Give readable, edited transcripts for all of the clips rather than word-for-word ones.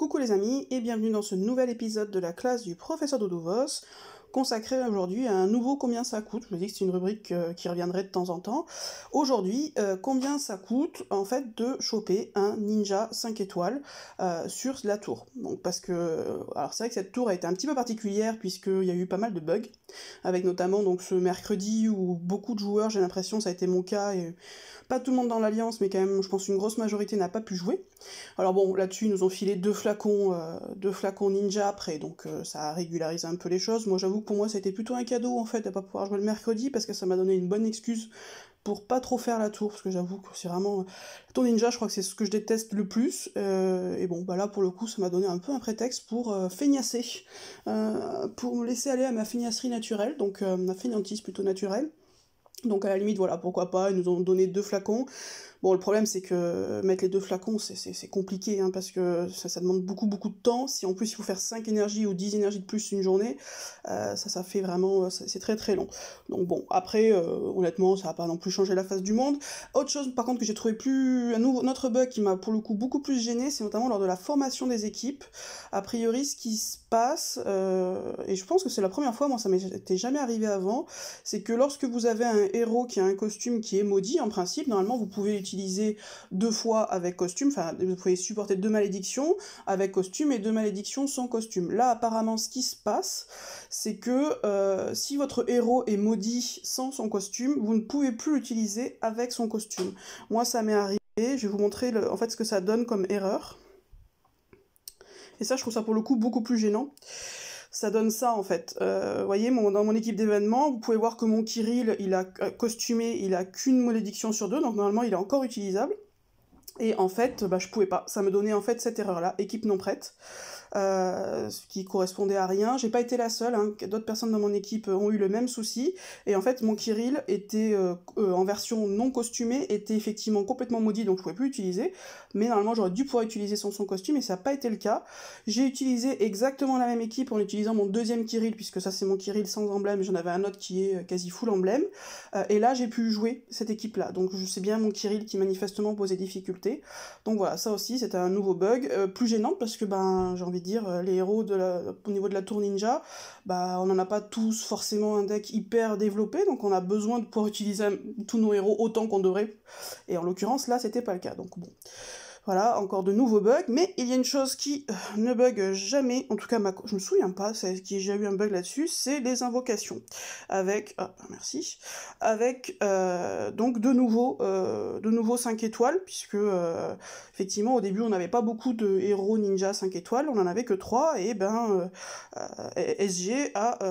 Coucou les amis et bienvenue dans ce nouvel épisode de la classe du professeur Dodovos, consacré aujourd'hui à un nouveau combien ça coûte. Je me dis que c'est une rubrique qui reviendrait de temps en temps. Aujourd'hui, combien ça coûte en fait de choper un ninja 5 étoiles sur la tour. Donc parce que, alors c'est vrai que cette tour a été un petit peu particulière puisqu'il y a eu pas mal de bugs, avec notamment donc ce mercredi où beaucoup de joueurs, j'ai l'impression, ça a été mon cas, et pas tout le monde dans l'Alliance, mais quand même, je pense une grosse majorité n'a pas pu jouer. Alors bon, là-dessus, ils nous ont filé deux flacons ninja après, donc ça régularise un peu les choses. Moi, j'avoue que pour moi, ça a été plutôt un cadeau, en fait, de pas pouvoir jouer le mercredi, parce que ça m'a donné une bonne excuse pour pas trop faire la tour, parce que j'avoue que c'est vraiment... La tour ninja, je crois que c'est ce que je déteste le plus, et bon, bah là, pour le coup, ça m'a donné un peu un prétexte pour feignasser, pour me laisser aller à ma feignasserie naturelle, donc ma feignantise plutôt naturelle. Donc à la limite, voilà, pourquoi pas, ils nous ont donné deux flacons. Bon, le problème, c'est que mettre les deux flacons, c'est compliqué, hein, parce que ça demande beaucoup de temps. Si en plus il faut faire 5 énergies ou 10 énergies de plus une journée, ça fait vraiment... c'est très très long. Donc bon, après, honnêtement, ça va pas non plus changer la face du monde. Autre chose, par contre, que j'ai trouvé un autre bug qui m'a pour le coup beaucoup plus gêné, c'est notamment lors de la formation des équipes. A priori, ce qui se passe, et je pense que c'est la première fois, moi ça m'était jamais arrivé avant, c'est que lorsque vous avez un héros qui a un costume qui est maudit, en principe, normalement vous pouvez l'utiliser deux fois avec costume, enfin vous pouvez supporter 2 malédictions avec costume et 2 malédictions sans costume. Là apparemment ce qui se passe, c'est que si votre héros est maudit sans son costume, vous ne pouvez plus l'utiliser avec son costume. Moi ça m'est arrivé, je vais vous montrer en fait ce que ça donne comme erreur. Et ça je trouve ça pour le coup beaucoup plus gênant. Ça donne ça en fait. Vous voyez, dans mon équipe d'événements, vous pouvez voir que mon Kirill, il a costumé, il a qu'une malédiction sur 2, donc normalement il est encore utilisable. Et en fait, bah, je pouvais pas. Ça me donnait en fait cette erreur-là, équipe non prête. Ce qui correspondait à rien. J'ai pas été la seule, hein. D'autres personnes dans mon équipe ont eu le même souci, et en fait mon Kirill était en version non costumée, était effectivement complètement maudit, donc je pouvais plus l'utiliser, mais normalement j'aurais dû pouvoir utiliser sans son costume, et ça n'a pas été le cas. J'ai utilisé exactement la même équipe en utilisant mon deuxième Kirill, puisque ça c'est mon Kirill sans emblème, j'en avais un autre qui est quasi full emblème, et là j'ai pu jouer cette équipe-là, donc je sais bien mon Kirill qui manifestement posait difficulté. Donc voilà, ça aussi c'était un nouveau bug, plus gênant, parce que ben j'ai envie de dire, les héros au niveau de la tour ninja, bah on n'en a pas tous forcément un deck hyper développé, donc on a besoin de pouvoir utiliser tous nos héros autant qu'on devrait, et en l'occurrence là c'était pas le cas, donc bon. Voilà, encore de nouveaux bugs, mais il y a une chose qui ne bug jamais, en tout cas je me souviens pas, qu'il y a déjà eu un bug là-dessus, c'est les invocations. Avec, merci, avec donc de nouveau 5 étoiles, puisque effectivement au début on n'avait pas beaucoup de héros ninja 5 étoiles, on en avait que 3, et SG a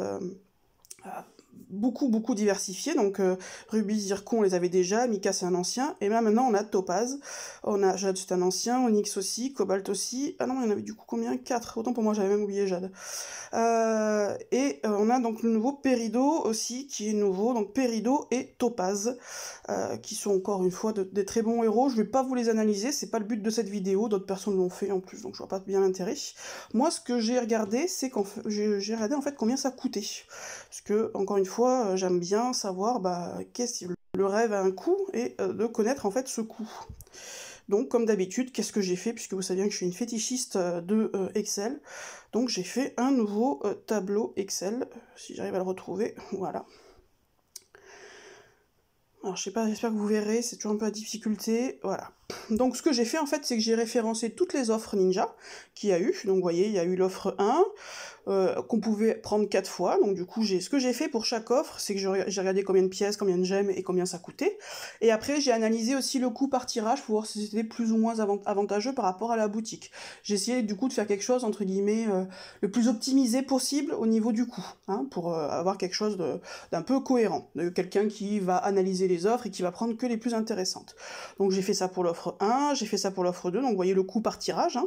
beaucoup diversifié, donc Ruby, Zircon, on les avait déjà, Mika c'est un ancien, et là maintenant on a Topaz, on a Jade c'est un ancien, Onyx aussi, Cobalt aussi, ah non il y en avait du coup combien? 4, autant pour moi j'avais même oublié Jade. On a donc le nouveau Perido aussi, qui est nouveau, donc Perido et Topaz, qui sont encore une fois des très bons héros. Je vais pas vous les analyser, c'est pas le but de cette vidéo, d'autres personnes l'ont fait en plus, donc je vois pas bien l'intérêt. Moi ce que j'ai regardé, c'est j'ai regardé en fait combien ça coûtait, parce que encore une fois, j'aime bien savoir qu'est-ce que le rêve a un coût, et de connaître en fait ce coût. Donc comme d'habitude, qu'est-ce que j'ai fait, puisque vous savez bien que je suis une fétichiste de Excel, donc j'ai fait un nouveau tableau Excel, si j'arrive à le retrouver, voilà. Alors je sais pas, j'espère que vous verrez, c'est toujours un peu la difficulté, voilà. Donc ce que j'ai fait en fait, c'est que j'ai référencé toutes les offres ninja qu'il y a eu, donc vous voyez, il y a eu l'offre 1, qu'on pouvait prendre 4 fois, donc du coup ce que j'ai fait pour chaque offre, c'est que j'ai regardé combien de pièces, combien de gemmes et combien ça coûtait, et après j'ai analysé aussi le coût par tirage pour voir si c'était plus ou moins avantageux par rapport à la boutique. J'ai essayé du coup de faire quelque chose entre guillemets le plus optimisé possible au niveau du coût, hein, pour avoir quelque chose d'un peu cohérent, de quelqu'un qui va analyser les offres et qui va prendre que les plus intéressantes. Donc j'ai fait ça pour l'offre 1, j'ai fait ça pour l'offre 2, donc vous voyez le coût par tirage, hein,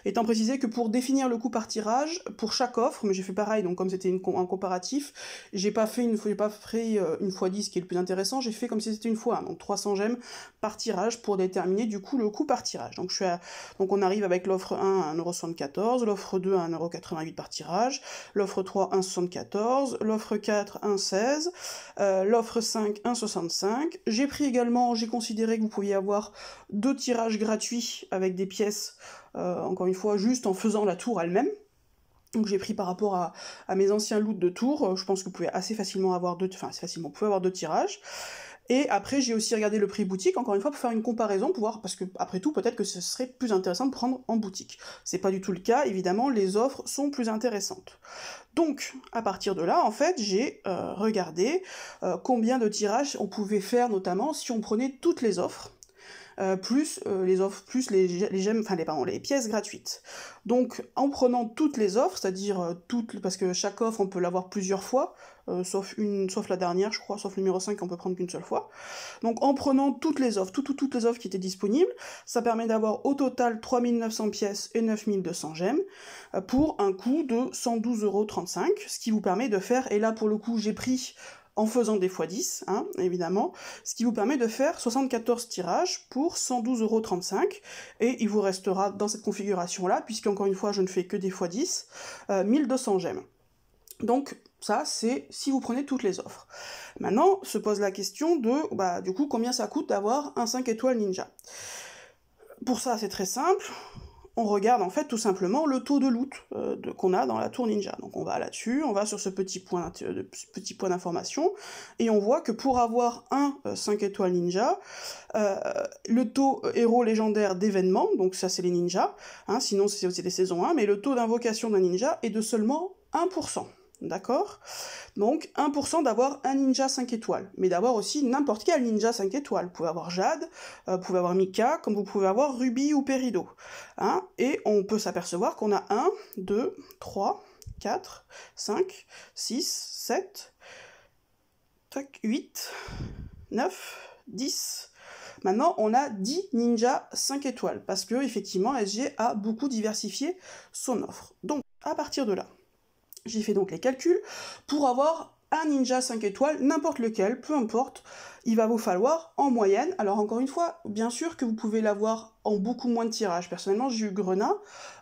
étant précisé que pour définir le coût par tirage, pour chaque offre, mais j'ai fait pareil, donc comme c'était un comparatif, j'ai pas pris une fois 10 qui est le plus intéressant, j'ai fait comme si c'était une fois 1, donc 300 gemmes par tirage pour déterminer du coup le coût par tirage. Donc on arrive avec l'offre 1 à 1,74€, l'offre 2 à 1,88€ par tirage, l'offre 3 1,74€, l'offre 4 1,16€, l'offre 5 1,65€. J'ai considéré que vous pouviez avoir 2 tirages gratuits avec des pièces, encore une fois, juste en faisant la tour elle-même. Donc j'ai pris par rapport à mes anciens loots de tour, je pense que vous pouvez assez facilement avoir deux tirages. Et après j'ai aussi regardé le prix boutique, encore une fois, pour faire une comparaison, pour voir, parce que après tout, peut-être que ce serait plus intéressant de prendre en boutique. C'est pas du tout le cas, évidemment, les offres sont plus intéressantes. Donc, à partir de là, en fait, j'ai regardé combien de tirages on pouvait faire, notamment si on prenait toutes les offres. Plus les offres, plus les pièces gratuites. Donc en prenant toutes les offres, c'est-à-dire parce que chaque offre on peut l'avoir plusieurs fois, sauf la dernière je crois, sauf le numéro 5 on peut prendre qu'une seule fois. Donc en prenant toutes les offres, toutes les offres qui étaient disponibles, ça permet d'avoir au total 3900 pièces et 9200 gemmes, pour un coût de 112,35 €, ce qui vous permet de faire, et là pour le coup j'ai pris en faisant des x10, hein, évidemment, ce qui vous permet de faire 74 tirages pour 112,35 €, et il vous restera dans cette configuration-là, puisqu'encore une fois, je ne fais que des x10, 1200 gemmes. Donc, ça, c'est si vous prenez toutes les offres. Maintenant, se pose la question de, du coup, combien ça coûte d'avoir un 5 étoiles ninja. Pour ça, c'est très simple. On regarde en fait tout simplement le taux de loot qu'on a dans la tour ninja. Donc on va là-dessus, on va sur ce petit point d'information, et on voit que pour avoir un 5 étoiles ninja, le taux héros légendaire d'événement, donc ça c'est les ninjas, hein, sinon c'est aussi les saisons 1, mais le taux d'invocation d'un ninja est de seulement 1%. D'accord? Donc 1% d'avoir un ninja 5 étoiles, mais d'avoir aussi n'importe quel ninja 5 étoiles. Vous pouvez avoir Jade, vous pouvez avoir Mika, comme vous pouvez avoir Ruby ou Perido. Hein, et on peut s'apercevoir qu'on a 1, 2, 3, 4, 5, 6, 7, 8, 9, 10... Maintenant, on a 10 ninjas 5 étoiles, parce que, effectivement, SG a beaucoup diversifié son offre. Donc, à partir de là, j'ai fait donc les calculs. Pour avoir un ninja 5 étoiles, n'importe lequel, peu importe, il va vous falloir en moyenne, alors encore une fois, bien sûr que vous pouvez l'avoir en beaucoup moins de tirages. Personnellement, j'ai eu Grenat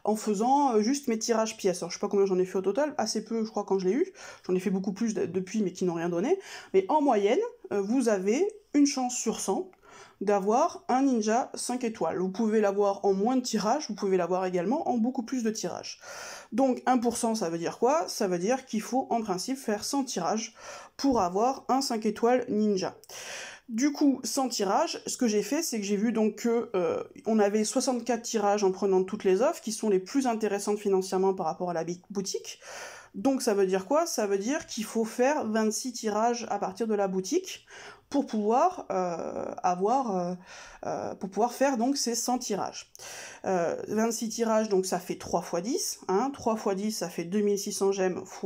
en faisant juste mes tirages pièces. Alors je sais pas combien j'en ai fait au total, assez peu je crois quand je l'ai eu, j'en ai fait beaucoup plus depuis mais qui n'ont rien donné, mais en moyenne, vous avez une chance sur 100 d'avoir un ninja 5 étoiles. Vous pouvez l'avoir en moins de tirages, vous pouvez l'avoir également en beaucoup plus de tirages. Donc 1%, ça veut dire quoi? Ça veut dire qu'il faut en principe faire 100 tirages pour avoir un 5 étoiles ninja. Du coup, 100 tirages, ce que j'ai fait, c'est que j'ai vu donc que on avait 64 tirages en prenant toutes les offres, qui sont les plus intéressantes financièrement par rapport à la boutique. Donc ça veut dire quoi? Ça veut dire qu'il faut faire 26 tirages à partir de la boutique pour pouvoir faire donc ces 100 tirages. 26 tirages, donc ça fait 3 x 10, hein, 3 x 10 ça fait 2600 gemmes x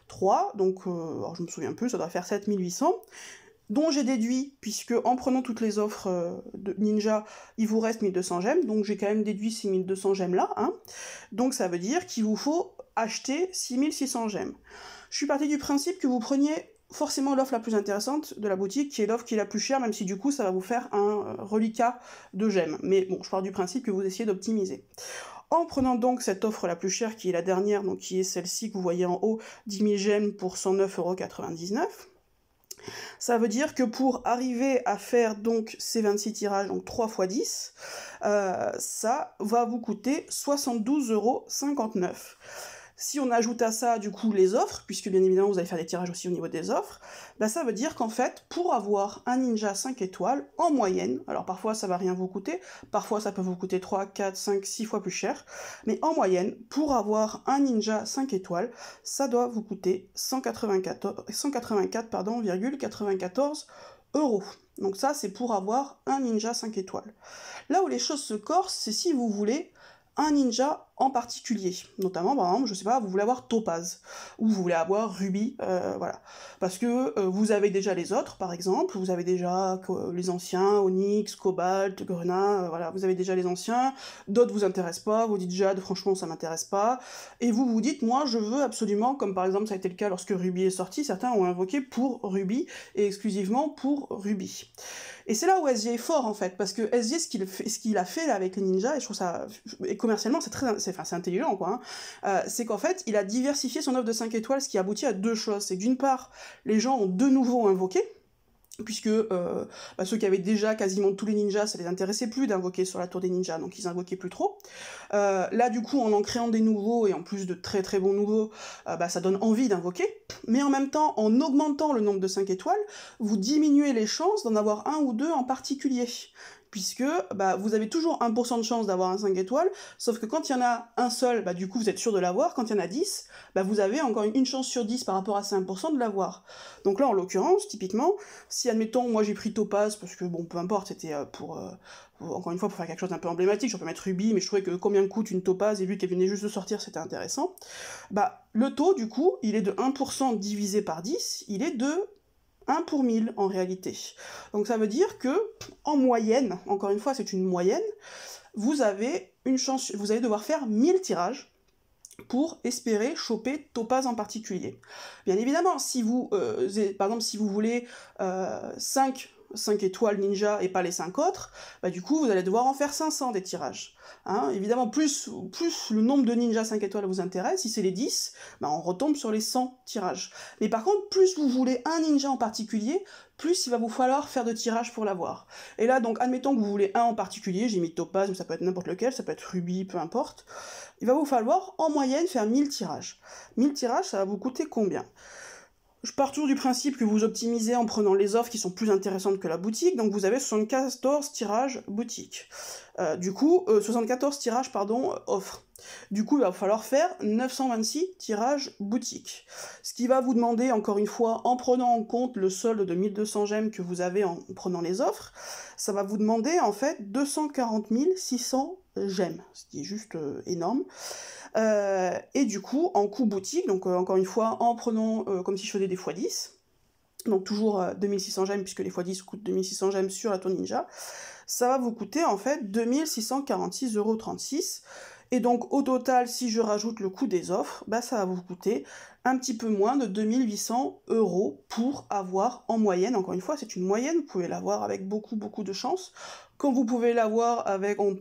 3, donc alors je me souviens plus, ça doit faire 7800, dont j'ai déduit, puisque en prenant toutes les offres de ninja, il vous reste 1200 gemmes, donc j'ai quand même déduit ces 1200 gemmes là, hein, donc ça veut dire qu'il vous faut acheter 6600 gemmes. Je suis partie du principe que vous preniez forcément l'offre la plus intéressante de la boutique, qui est l'offre qui est la plus chère, même si du coup ça va vous faire un reliquat de gemmes. Mais bon, je pars du principe que vous essayez d'optimiser. En prenant donc cette offre la plus chère, qui est la dernière, donc qui est celle-ci que vous voyez en haut, 10 000 gemmes pour 109,99 €, ça veut dire que pour arriver à faire donc ces 26 tirages, donc 3 x 10, ça va vous coûter 72,59 €. Si on ajoute à ça, du coup, les offres, puisque bien évidemment, vous allez faire des tirages aussi au niveau des offres, bah, ça veut dire qu'en fait, pour avoir un ninja 5 étoiles, en moyenne, alors parfois ça va rien vous coûter, parfois ça peut vous coûter 3, 4, 5, 6 fois plus cher, mais en moyenne, pour avoir un ninja 5 étoiles, ça doit vous coûter 184,94 €. Donc ça, c'est pour avoir un ninja 5 étoiles. Là où les choses se corsent, c'est si vous voulez un ninja en particulier. Notamment, par exemple, je sais pas, vous voulez avoir Topaz, ou vous voulez avoir Ruby, voilà. Parce que vous avez déjà les autres, par exemple, vous avez déjà les anciens, Onyx, Cobalt, Grenat, voilà, vous avez déjà les anciens, d'autres vous intéressent pas, vous dites Jade, franchement, ça m'intéresse pas, et vous vous dites, moi, je veux absolument, comme par exemple, ça a été le cas lorsque Ruby est sorti, certains ont invoqué pour Ruby, et exclusivement pour Ruby. Et c'est là où SG est fort, en fait, parce que SG, ce qu'il a fait là avec les ninjas, et je trouve ça, et commercialement, c'est intelligent, quoi, hein, c'est qu'en fait, il a diversifié son offre de 5 étoiles, ce qui aboutit à deux choses. C'est que d'une part, les gens ont de nouveau invoqué, puisque ceux qui avaient déjà quasiment tous les ninjas, ça les intéressait plus d'invoquer sur la tour des ninjas, donc ils invoquaient plus trop. Là du coup, en créant des nouveaux, et en plus de très très bons nouveaux, ça donne envie d'invoquer, mais en même temps, en augmentant le nombre de 5 étoiles, vous diminuez les chances d'en avoir un ou deux en particulier, puisque vous avez toujours 1% de chance d'avoir un 5 étoiles, sauf que quand il y en a un seul, du coup vous êtes sûr de l'avoir, quand il y en a 10, vous avez encore une chance sur 10 par rapport à ces 1% de l'avoir. Donc là, en l'occurrence, typiquement, si admettons, moi j'ai pris Topaz, parce que bon, peu importe, c'était encore une fois, pour faire quelque chose d'un peu emblématique, je peux mettre Ruby, mais je trouvais que combien coûte une Topaz, et vu qu'elle venait juste de sortir, c'était intéressant. Le taux, du coup, il est de 1% divisé par 10, il est de 1 pour 1000 en réalité. Donc ça veut dire que, en moyenne, encore une fois c'est une moyenne, vous allez devoir faire 1000 tirages pour espérer choper Topaz en particulier. Bien évidemment, si vous, par exemple, si vous voulez 5 étoiles ninja et pas les 5 autres, du coup vous allez devoir en faire 500 des tirages. Hein, évidemment, plus le nombre de ninjas 5 étoiles vous intéresse, si c'est les 10, on retombe sur les 100 tirages. Mais par contre, plus vous voulez un ninja en particulier, plus il va vous falloir faire de tirages pour l'avoir. Et là, donc, admettons que vous voulez un en particulier, j'ai mis Topaz, mais ça peut être n'importe lequel, ça peut être Ruby, peu importe, il va vous falloir, en moyenne, faire 1000 tirages. 1000 tirages, ça va vous coûter combien ? Je pars toujours du principe que vous optimisez en prenant les offres qui sont plus intéressantes que la boutique, donc vous avez 74 tirages boutique. 74 tirages, offres. Du coup, il va falloir faire 926 tirages boutique. Ce qui va vous demander, encore une fois, en prenant en compte le solde de 1200 gemmes que vous avez en prenant les offres, ça va vous demander, en fait, 240 600 gemmes, ce qui est juste énorme. Et du coup, en coût boutique, donc encore une fois, en prenant comme si je faisais des x10, donc toujours 2600 gemmes, puisque les x10 coûtent 2600 gemmes sur la tour ninja, ça va vous coûter en fait 2646,36 €. Et donc au total, si je rajoute le coût des offres, ça va vous coûter un petit peu moins de 2800 € pour avoir en moyenne, encore une fois c'est une moyenne, vous pouvez l'avoir avec beaucoup de chance, comme vous pouvez l'avoir avec en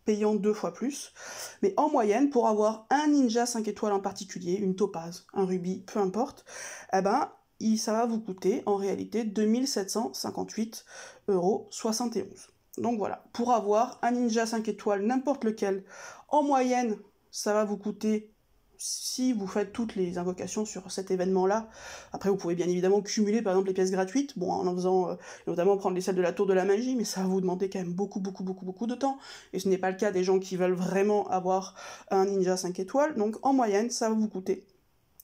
payant 2 fois plus, mais en moyenne, pour avoir un ninja 5 étoiles en particulier, une topaz, un rubis, peu importe, ça va vous coûter en réalité 2758,71 €. Donc voilà, pour avoir un ninja 5 étoiles, n'importe lequel, en moyenne, ça va vous coûter, si vous faites toutes les invocations sur cet événement-là, après vous pouvez bien évidemment cumuler par exemple les pièces gratuites, en faisant notamment prendre les celles de la tour de la magie, mais ça va vous demander quand même beaucoup de temps, et ce n'est pas le cas des gens qui veulent vraiment avoir un ninja 5 étoiles, donc en moyenne ça va vous coûter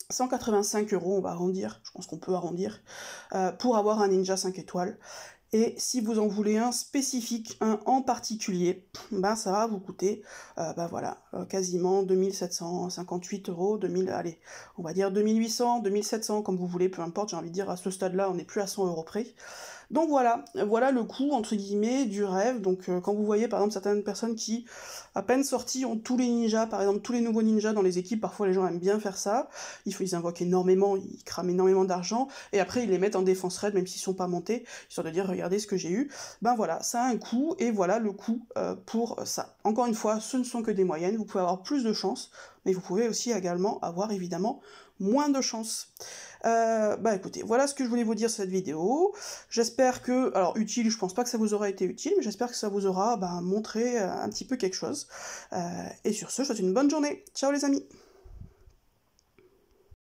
185 €, on va arrondir, je pense qu'on peut arrondir, pour avoir un ninja 5 étoiles. Et si vous en voulez un spécifique, un en particulier, ça va vous coûter, quasiment 2758 €, 2000, allez, on va dire 2800, 2700, comme vous voulez, peu importe, j'ai envie de dire, à ce stade-là, on n'est plus à 100 € près. Donc voilà le coût, entre guillemets, du rêve. Donc quand vous voyez, par exemple, certaines personnes qui, à peine sorties, ont tous les ninjas, par exemple, tous les nouveaux ninjas dans les équipes, parfois les gens aiment bien faire ça, ils invoquent énormément, ils crament énormément d'argent, et après ils les mettent en défense raid, même s'ils sont pas montés, histoire de dire, regardez ce que j'ai eu, voilà, ça a un coût, et voilà le coût pour ça. Encore une fois, ce ne sont que des moyennes, vous pouvez avoir plus de chance, mais vous pouvez aussi également avoir, évidemment, moins de chance. Écoutez, voilà ce que je voulais vous dire sur cette vidéo. J'espère que, alors utile, je pense pas que ça vous aura été utile, mais j'espère que ça vous aura montré un petit peu quelque chose. Et sur ce, je vous souhaite une bonne journée. Ciao les amis!